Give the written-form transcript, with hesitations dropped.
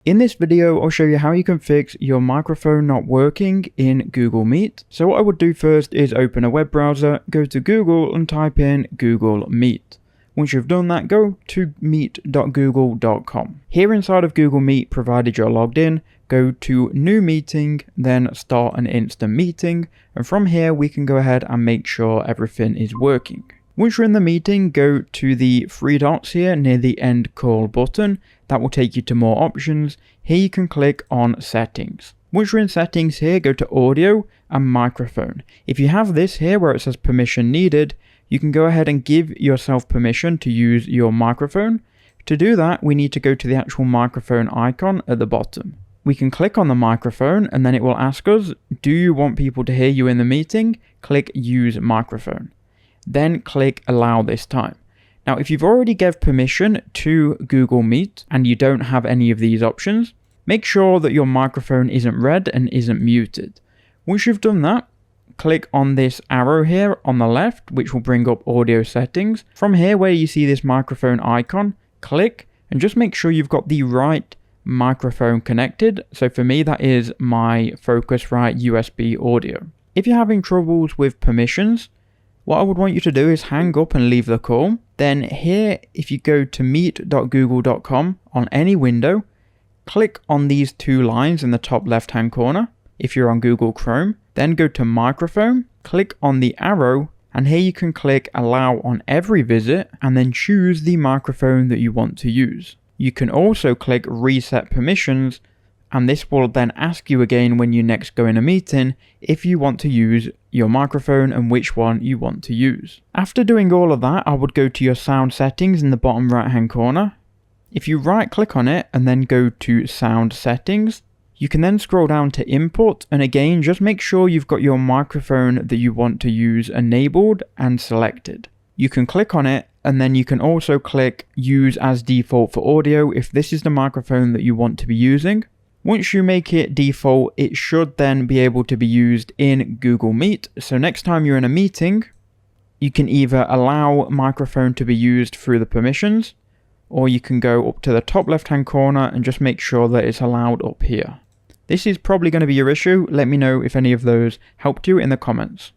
In this video, I'll show you how you can fix your microphone not working in Google Meet. So what I would do first is open a web browser, go to Google and type in Google Meet. Once you've done that, go to meet.google.com. Here inside of Google Meet, provided you're logged in, go to New Meeting, then Start an Instant Meeting, and from here we can go ahead and make sure everything is working. Once you're in the meeting, go to the three dots here near the End Call button. That will take you to more options. Here you can click on Settings. Once you're in Settings here, go to Audio and Microphone. If you have this here where it says Permission Needed, you can go ahead and give yourself permission to use your microphone. To do that, we need to go to the actual microphone icon at the bottom. We can click on the microphone and then it will ask us, do you want people to hear you in the meeting? Click Use Microphone. Then click Allow this time. Now, if you've already gave permission to Google Meet and you don't have any of these options, make sure that your microphone isn't red and isn't muted. Once you've done that, click on this arrow here on the left, which will bring up audio settings. From here where you see this microphone icon, click and just make sure you've got the right microphone connected. So for me, that is my Focusrite USB audio. If you're having troubles with permissions, what I would want you to do is hang up and leave the call. Then here, if you go to meet.google.com on any window, click on these two lines in the top left-hand corner. If you're on Google Chrome, then go to Microphone, click on the arrow, and here you can click Allow on every visit, and then choose the microphone that you want to use. You can also click Reset Permissions, and this will then ask you again when you next go in a meeting if you want to use your microphone and which one you want to use. After doing all of that, I would go to your sound settings in the bottom right hand corner. If you right click on it and then go to sound settings, you can then scroll down to input, and again just make sure you've got your microphone that you want to use enabled and selected. You can click on it and then you can also click use as default for audio if this is the microphone that you want to be using. Once you make it default, it should then be able to be used in Google Meet. So next time you're in a meeting, you can either allow microphone to be used through the permissions, or you can go up to the top left-hand corner and just make sure that it's allowed up here. This is probably going to be your issue. Let me know if any of those helped you in the comments.